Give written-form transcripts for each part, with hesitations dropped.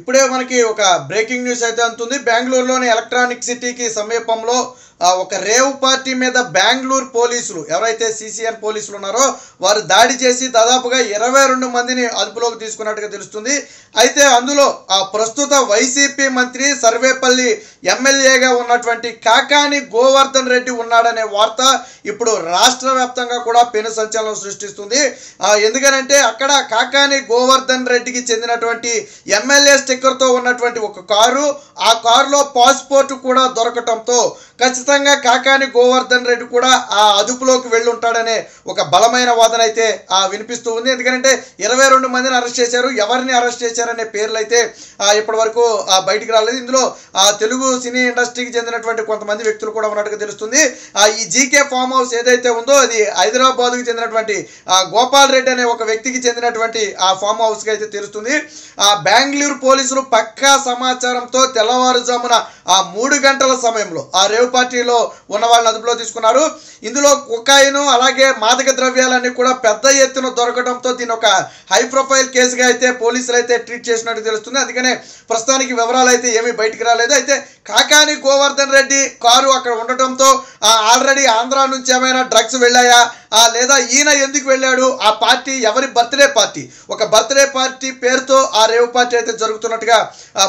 ఇప్పుడే మనకి ఒక బ్రేకింగ్ న్యూస్ అయితే అందుతుంది. బెంగళూరులోని ఎలక్ట్రానిక్ సిటీకి సమీపంలో ఒక రేవ్ పార్టీ మీద బెంగళూరు పోలీసులు ఎవరైతే సిసిఎన్ పోలీసులు ఉన్నారో వారు దాడి చేసి దాదాపుగా 22 మందిని అదుపులోకి తీసుకున్నట్టుగా తెలుస్తుంది. అయితే అందులో ప్రస్తుత వైసీపీ మంత్రి సర్వేపల్లి ఎమ్మెల్యేగా ఉన్నటువంటి కాకాని గోవర్ధన్ రెడ్డి ఉన్నాడనే వార్త ఇప్పుడు రాష్ట్ర వ్యాప్తంగా కూడా పెను సంచలనం సృష్టిస్తుంది. ఎందుకనంటే అక్కడ కాకాని గోవర్ధన్ రెడ్డికి చెందినటువంటి ఎమ్మెల్యే స్టిక్కర్తో ఉన్నటువంటి ఒక కారు, ఆ కారులో పాస్పోర్ట్ కూడా దొరకటంతో ఖచ్చితంగా కాకాని గోవర్ధన్ రెడ్డి కూడా ఆ అదుపులోకి వెళ్ళి ఉంటాడనే ఒక బలమైన వాదన అయితే వినిపిస్తూ ఉంది. ఎందుకంటే 22 మందిని అరెస్ట్ చేశారు. ఎవరిని అరెస్ట్ చేశారనే పేర్లు అయితే ఇప్పటి వరకు బయటికి రాలేదు. ఇందులో తెలుగు సినీ ఇండస్ట్రీకి చెందినటువంటి కొంతమంది వ్యక్తులు కూడా ఉన్నట్టుగా తెలుస్తుంది. ఈ జీకే ఫామ్ హౌస్ ఏదైతే ఉందో అది హైదరాబాద్కి చెందినటువంటి గోపాల్ రెడ్డి అనే ఒక వ్యక్తికి చెందినటువంటి ఆ ఫామ్ హౌస్కి అయితే తెలుస్తుంది. బెంగళూరు పోలీసులు పక్కా సమాచారంతో తెల్లవారుజామున 3 గంటల సమయంలో ఆ రేవ్ పార్టీలో ఉన్న వాళ్ళని అదుపులో తీసుకున్నారు. ఇందులో కొకాయిను అలాగే మాదక ద్రవ్యాలన్నీ కూడా పెద్ద ఎత్తున దొరకడంతో దీని ఒక హై ప్రొఫైల్ కేసుగా అయితే పోలీసులు అయితే ట్రీట్ చేసినట్టు తెలుస్తుంది. అందుకనే ప్రస్తుతానికి వివరాలు అయితే ఏమీ బయటికి రాలేదు. అయితే కాకాని గోవర్ధన్ రెడ్డి కారు అక్కడ ఉండటంతో ఆల్రెడీ ఆంధ్ర నుంచి ఏమైనా డ్రగ్స్ వెళ్ళాయా లేదా ఈయన ఎందుకు వెళ్ళాడు, ఆ పార్టీ ఎవరి బర్త్డే పార్టీ, ఒక బర్త్డే పార్టీ పేరుతో ఆ రేవ్ పార్టీ అయితే జరుగుతున్నట్టుగా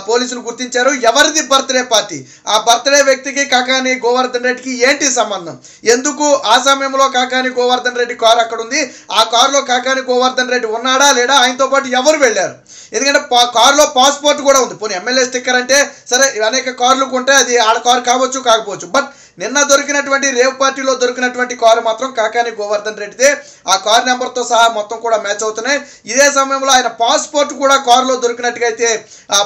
పోలీసులు గుర్తించారు. ఎవరిది బర్త్డే పార్టీ, ఆ బర్త్డే వ్యక్తికి కాకాని గోవర్ధన్ రెడ్డికి ఏంటి సంబంధం, ఎందుకు ఆ సమయంలో కాకాని గోవర్ధన్ రెడ్డి కారు అక్కడ ఉంది, ఆ కారులో కాకాని గోవర్ధన్ రెడ్డి ఉన్నాడా లేడా, ఆయనతో పాటు ఎవరు వెళ్ళారు, ఎందుకంటే కారులో పాస్పోర్ట్ కూడా ఉంది. పోనీ ఎమ్మెల్యే స్టిక్కర్ అంటే సరే అనేక కార్లు కొంటే అది ఆడ కారు కావచ్చు కాకపోవచ్చు, బట్ నిన్న దొరికినటువంటి రేవ్ పార్టీలో దొరికినటువంటి కారు మాత్రం కాకాని గోవర్ధన్ రెడ్డిదే. ఆ కారు నెంబర్తో సహా మొత్తం కూడా మ్యాచ్ అవుతున్నాయి. ఇదే సమయంలో ఆయన పాస్పోర్ట్ కూడా కారులో దొరికినట్టుగా అయితే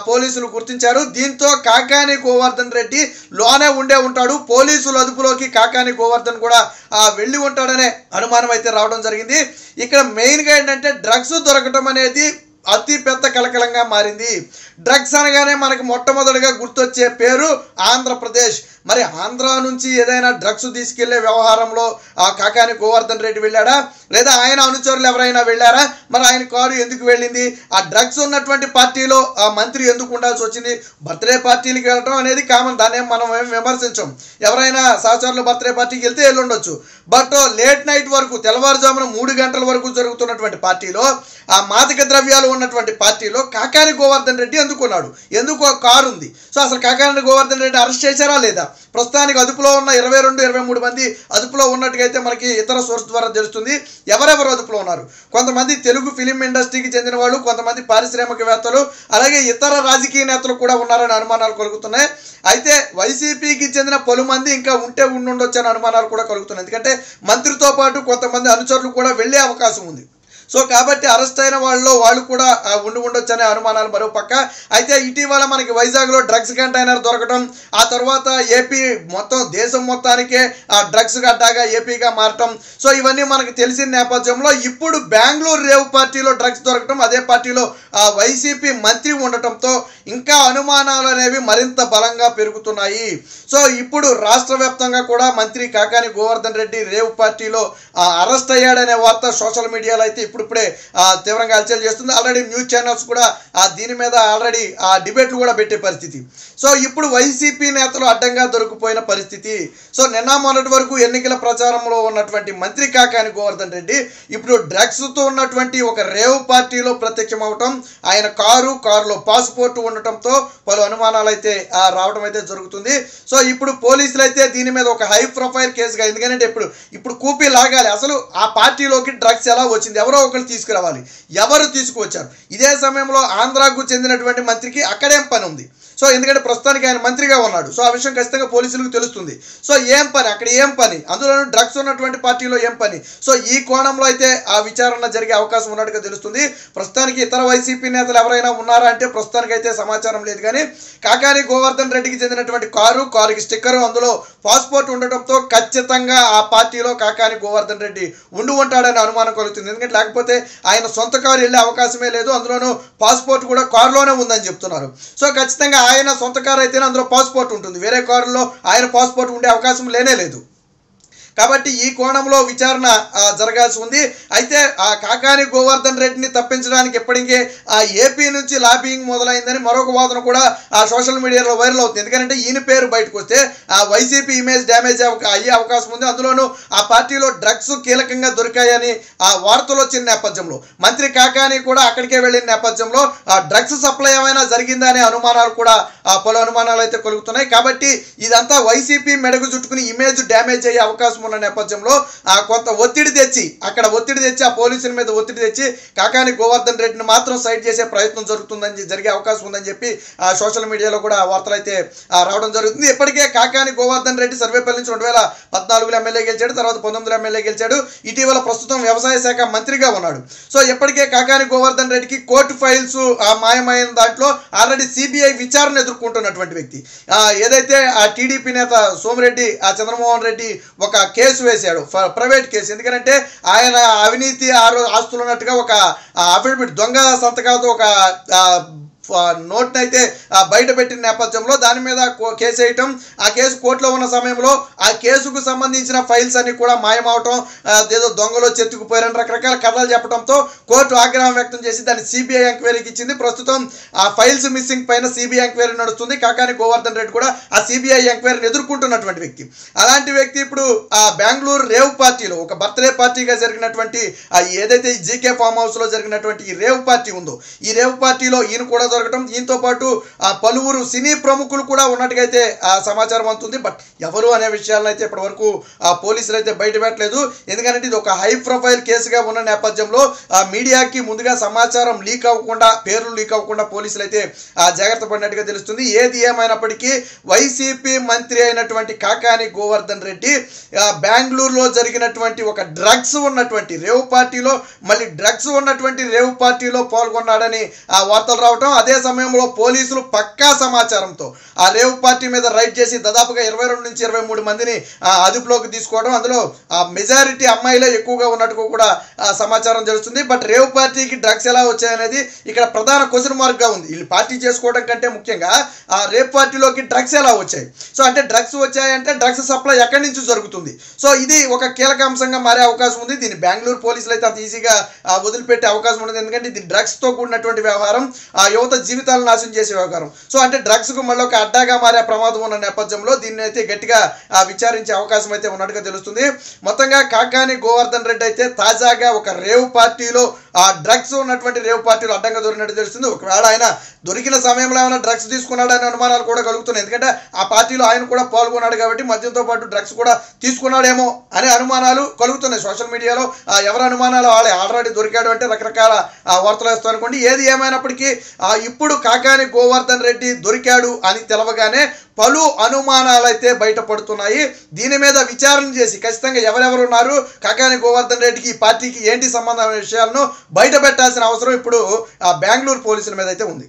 పోలీసులు గుర్తించారు. దీంతో కాకాని గోవర్ధన్ రెడ్డి లోనే ఉండే ఉంటాడు, పోలీసులు అదుపులోకి కాకాని గోవర్ధన్ కూడా వెళ్ళి ఉంటాడనే అనుమానం అయితే రావడం జరిగింది. ఇక్కడ మెయిన్గా ఏంటంటే డ్రగ్స్ దొరకటం అనేది అతి పెద్ద కలకలంగా మారింది. డ్రగ్స్ అనగానే మనకి మొట్టమొదటిగా గుర్తొచ్చే పేరు ఆంధ్రప్రదేశ్. మరి ఆంధ్ర నుంచి ఏదైనా డ్రగ్స్ తీసుకెళ్లే వ్యవహారంలో కాకాని గోవర్ధన్ రెడ్డి వెళ్ళాడా లేదా ఆయన అనుచరులు ఎవరైనా వెళ్ళారా, మరి ఆయన కారు ఎందుకు వెళ్ళింది, ఆ డ్రగ్స్ ఉన్నటువంటి పార్టీలో ఆ మంత్రి ఎందుకు ఉండాల్సి వచ్చింది, బర్త్డే పార్టీలకు వెళ్ళడం అనేది కామన్, దాన్ని మనం ఏం విమర్శించాం. ఎవరైనా సహచరులు బర్త్డే పార్టీకి వెళ్తే వెళ్ళుండొచ్చు, బట్ లేట్ నైట్ వరకు తెల్లవారుజామున 3 గంటల వరకు జరుగుతున్నటువంటి పార్టీలో, ఆ మాదక ద్రవ్యాలు ఉన్నటువంటి పార్టీలో కాకాని గోవర్ధన్ రెడ్డి ఎందుకున్నాడు, ఎందుకు ఆ కారు ఉంది. సో అసలు కాకాని గోవర్ధన్ రెడ్డి అరెస్ట్ చేశారా లేదా, ప్రస్తుతానికి అదుపులో ఉన్న 22-23 మంది అదుపులో ఉన్నట్టుగా అయితే మనకి ఇతర సోర్స్ ద్వారా తెలుస్తుంది. ఎవరెవరు అదుపులో ఉన్నారు, కొంతమంది తెలుగు ఫిలిం ఇండస్ట్రీకి చెందిన వాళ్ళు, కొంతమంది పారిశ్రామికవేత్తలు, అలాగే ఇతర రాజకీయ నేతలు కూడా ఉన్నారని అనుమానాలు కలుగుతున్నాయి. అయితే వైసీపీకి చెందిన పలుమంది ఇంకా ఉండుండొచ్చు అనే అనుమానాలు కూడా కలుగుతున్నాయి. ఎందుకంటే మంత్రితో పాటు కొంతమంది అనుచరులు కూడా వెళ్ళే అవకాశం ఉంది. సో కాబట్టి అరెస్ట్ అయిన వాళ్ళు కూడా ఉండొచ్చు అనే అనుమానాలు మరో పక్క. అయితే ఇటీవల మనకి వైజాగ్లో డ్రగ్స్ కంటైనర్ దొరకడం, ఆ తర్వాత ఏపీ మొత్తం దేశం మొత్తానికే ఆ డ్రగ్స్ గడ్డాగా ఏపీగా మారటం, సో ఇవన్నీ మనకు తెలిసిన నేపథ్యంలో ఇప్పుడు బెంగళూరు రేవ్ పార్టీలో డ్రగ్స్ దొరకటం, అదే పార్టీలో వైసీపీ మంత్రి ఉండటంతో ఇంకా అనుమానాలు అనేవి మరింత బలంగా పెరుగుతున్నాయి. సో ఇప్పుడు రాష్ట్ర వ్యాప్తంగా కూడా మంత్రి కాకాని గోవర్ధన్ రెడ్డి రేవ్ పార్టీలో అరెస్ట్ అయ్యాడనే వార్త సోషల్ మీడియాలో అయితే ఇప్పుడిప్పుడే తీవ్రంగా హల్చల్ చేస్తుంది. ఆల్రెడీ న్యూస్ ఛానల్స్ కూడా దీని మీద ఆల్రెడీ డిబేట్లు కూడా పెట్టే పరిస్థితి. సో ఇప్పుడు వైసీపీ నేతలు అడ్డంగా దొరికిపోయిన పరిస్థితి. సో నిన్న మొన్నటి వరకు ఎన్నికల ప్రచారంలో ఉన్నటువంటి మంత్రి కాకాని గోవర్ధన్ రెడ్డి ఇప్పుడు డ్రగ్స్తో ఉన్నటువంటి ఒక రేవ్ పార్టీలో ప్రత్యక్షం అవటం, ఆయన కారులో పాస్పోర్ట్ ఉండటంతో పలు అనుమానాలు అయితే రావడం అయితే జరుగుతుంది. సో ఇప్పుడు పోలీసులు అయితే దీని మీద ఒక హై ప్రొఫైల్ కేసుగా, ఎందుకంటే ఇప్పుడు కూపీ లాగాలి, అసలు ఆ పార్టీలోకి డ్రగ్స్ ఎలా వచ్చింది, ఎవరో ఒకరు తీసుకురావాలి, ఎవరు తీసుకువచ్చారు. ఇదే సమయంలో ఆంధ్రాకు చెందినటువంటి మంత్రికి అక్కడేం పని ఉంది. సో ఎందుకంటే ప్రస్తుతానికి ఆయన మంత్రిగా ఉన్నాడు, సో ఆ విషయం ఖచ్చితంగా పోలీసులకు తెలుస్తుంది. సో ఏం పని అక్కడ, ఏం పని అందులోనూ డ్రగ్స్ ఉన్నటువంటి పార్టీలో ఏం పని. సో ఈ కోణంలో అయితే ఆ విచారణ జరిగే అవకాశం ఉన్నట్టుగా తెలుస్తుంది. ప్రస్తుతానికి ఇతర వైసీపీ నేతలు ఎవరైనా ఉన్నారా అంటే ప్రస్తుతానికి అయితే సమాచారం లేదు. కానీ కాకాని గోవర్ధన్ రెడ్డికి చెందినటువంటి కారుకి స్టిక్కర్, అందులో పాస్పోర్ట్ ఉండటంతో ఖచ్చితంగా ఆ పార్టీలో కాకాని గోవర్ధన్ రెడ్డి ఉంటాడని అనుమానం కలుగుతుంది. ఎందుకంటే లేకపోతే ఆయన సొంత కారు వెళ్ళే అవకాశమే లేదు, అందులోనూ పాస్పోర్ట్ కూడా కారులోనే ఉందని చెప్తున్నారు. సో ఖచ్చితంగా ఆయన సొంత కారు అయితేనే అందులో పాస్పోర్ట్ ఉంటుంది, వేరే కారులో ఆయన పాస్పోర్ట్ ఉండే అవకాశం లేనే లేదు. కాబట్టి ఈ కోణంలో విచారణ జరగాల్సి ఉంది. అయితే ఆ కాకాని గోవర్ధన్ రెడ్డిని తప్పించడానికి ఇప్పటికే ఆ ఏపీ నుంచి లాబింగ్ మొదలైందని మరొక వాదన కూడా ఆ సోషల్ మీడియాలో వైరల్ అవుతుంది. ఎందుకంటే ఈయన పేరు బయటకు వస్తే ఆ వైసీపీ ఇమేజ్ డ్యామేజ్ అయ్యే అవకాశం ఉంది. అందులోనూ ఆ పార్టీలో డ్రగ్స్ కీలకంగా దొరికాయని ఆ వార్తలు వచ్చిన నేపథ్యంలో మంత్రి కాకాని కూడా అక్కడికే వెళ్ళిన నేపథ్యంలో ఆ డ్రగ్స్ సప్లై ఏమైనా జరిగిందా అనే అనుమానాలు కూడా పలు అనుమానాలు అయితే కలుగుతున్నాయి. కాబట్టి ఇదంతా వైసీపీ మెడకు చుట్టుకుని ఇమేజ్ డ్యామేజ్ అయ్యే అవకాశం ఉన్న నేపథ్యంలో కొంత ఒత్తిడి తెచ్చి ఆ పోలీసుల మీద ఒత్తిడి తెచ్చి కాకాని గోవర్ధన్ రెడ్డిని మాత్రం సైడ్ చేసే ప్రయత్నం జరిగే అవకాశం ఉందని చెప్పి సోషల్ మీడియాలో కూడా వార్తలు అయితే రావడం జరుగుతుంది. ఇప్పటికే కాకాని గోవర్ధన్ రెడ్డి సర్వేపల్లి నుంచి 2014లో ఎమ్మెల్యే గెలిచాడు, తర్వాత 19లో ఎమ్మెల్యే గెలిచాడు, ఇటీవల ప్రస్తుతం వ్యవసాయ శాఖ మంత్రిగా ఉన్నాడు. సో ఇప్పటికే కాకాని గోవర్ధన్ రెడ్డికి కోర్టు ఫైల్స్ మాయమైన దాంట్లో ఆల్రెడీ సిబిఐ విచారణ ఎదుర్కొంటున్నటువంటి వ్యక్తి. ఏదైతే ఆ టీడీపీ నేత సోమిరెడ్డి చంద్రమోహన్ రెడ్డి ఒక కేసు వేశాడు, ప్రైవేట్ కేసు. ఎందుకంటే ఆయన అవినీతి ఆస్తులు ఉన్నట్టుగా ఒక అఫిడవిట్ దొంగ సంతకాలతో ఒక నోట్ని అయితే బయట పెట్టిన నేపథ్యంలో దాని మీద కేసు వేయటం, ఆ కేసు కోర్టులో ఉన్న సమయంలో ఆ కేసుకు సంబంధించిన ఫైల్స్ అన్ని కూడా మాయమవటం, ఏదో దొంగలో చెత్తుకుపోయారని రకరకాల కథలు చెప్పడంతో కోర్టు ఆగ్రహం వ్యక్తం చేసి దాన్ని సిబిఐ ఎంక్వైరీకి ఇచ్చింది. ప్రస్తుతం ఆ ఫైల్స్ మిస్సింగ్ పైన సిబిఐ ఎంక్వైరీ నడుస్తుంది. కాకాని గోవర్ధన్ రెడ్డి కూడా ఆ సిబిఐ ఎంక్వైరీని ఎదుర్కొంటున్నటువంటి వ్యక్తి. అలాంటి వ్యక్తి ఇప్పుడు ఆ బెంగళూరు రేవ్ పార్టీలో ఒక బర్త్డే పార్టీగా జరిగినటువంటి ఏదైతే జీకే ఫామ్ హౌస్ లో జరిగినటువంటి ఈ రేవ్ పార్టీ ఉందో, ఈ రేవ్ పార్టీలో ఈయన కూడా దొరకటం, దీంతో పాటు పలువురు సినీ ప్రముఖులు కూడా ఉన్నట్టుగా అయితే సమాచారం అందుతుంది. బట్ ఎవరు అనే విషయాలను అయితే ఇప్పటి వరకు పోలీసులు అయితే బయట పెట్టలేదు. ఎందుకంటే ఇది ఒక హై ప్రొఫైల్ కేసుగా ఉన్న నేపథ్యంలో మీడియాకి ముందుగా సమాచారం లీక్ అవ్వకుండా, పేర్లు లీక్ అవ్వకుండా పోలీసులు అయితే జాగ్రత్త పడినట్టుగా తెలుస్తుంది. ఏది ఏమైనప్పటికీ వైసీపీ మంత్రి అయినటువంటి కాకాని గోవర్ధన్ రెడ్డి బెంగళూరులో జరిగినటువంటి ఒక డ్రగ్స్ ఉన్నటువంటి రేవ్ పార్టీలో పాల్గొన్నాడని వార్తలు రావటం, అదే సమయంలో పోలీసులు పక్కా సమాచారంతో ఆ రేవ్ పార్టీ మీద రైడ్ చేసి దాదాపుగా 22 నుంచి 23 మందిని అదుపులోకి తీసుకోవడం, అందులో ఆ మెజారిటీ అమ్మాయిలే ఎక్కువగా ఉన్నట్టుగా కూడా సమాచారం తెలుస్తుంది. బట్ రేవ్ పార్టీకి డ్రగ్స్ ఎలా వచ్చాయనేది ఇక్కడ ప్రధాన క్వశ్చన్ మార్క్ గా ఉంది. వీళ్ళు పార్టీ చేసుకోవడం కంటే ముఖ్యంగా ఆ రేవ్ పార్టీలోకి డ్రగ్స్ ఎలా వచ్చాయి, సో అంటే డ్రగ్స్ వచ్చాయంటే డ్రగ్స్ సప్లై ఎక్కడి నుంచి జరుగుతుంది, సో ఇది ఒక కీలక అంశంగా మారే అవకాశం ఉంది. దీన్ని బెంగళూరు పోలీసులు అయితే అంత ఈజీగా వదిలిపెట్టే అవకాశం ఉండదు. ఎందుకంటే ఇది డ్రగ్స్ తో కూడినటువంటి వ్యవహారం, ఆ యువత జీవితాలను నాశనం చేసే వ్యవహారం. సో అంటే డ్రగ్స్ కు మళ్ళీ ఒక అడ్డాగా మారే ప్రమాదం ఉన్న నేపథ్యంలో దీన్ని అయితే గట్టిగా విచారించే అవకాశం అయితే ఉన్నట్టుగా తెలుస్తుంది. మొత్తంగా కాకాని గోవర్ధన్ రెడ్డి అయితే తాజాగా ఒక రేవ్ పార్టీలో ఆ డ్రగ్స్ ఉన్నటువంటి రేవ్ పార్టీలో అడ్డంగా దొరికినట్టు తెలుస్తుంది. ఒకవేళ ఆయన దొరికిన సమయంలో ఏమైనా డ్రగ్స్ తీసుకున్నాడనే అనుమానాలు కూడా కలుగుతున్నాయి. ఎందుకంటే ఆ పార్టీలో ఆయన కూడా పాల్గొన్నాడు కాబట్టి మద్యంతో పాటు డ్రగ్స్ కూడా తీసుకున్నాడేమో అనే అనుమానాలు కలుగుతున్నాయి సోషల్ మీడియాలో. ఎవరి అనుమానాలు వాళ్ళే, ఆల్రెడీ దొరికాడు అంటే రకరకాల వార్తలు వేస్తాం అనుకోండి. ఏది ఏమైనప్పటికీ ఇప్పుడు కాకాని గోవర్ధన్ రెడ్డి దొరికాడు అని తెలవగానే పలు అనుమానాలు అయితే బయటపడుతున్నాయి. దీని మీద విచారణ చేసి ఖచ్చితంగా ఎవరెవరు ఉన్నారు, కాకాని గోవర్ధన్ రెడ్డికి ఈ పార్టీకి ఏంటి సంబంధం అనే విషయాలను బయట పెట్టాల్సిన అవసరం ఇప్పుడు బెంగళూరు పోలీసుల మీద అయితే ఉంది.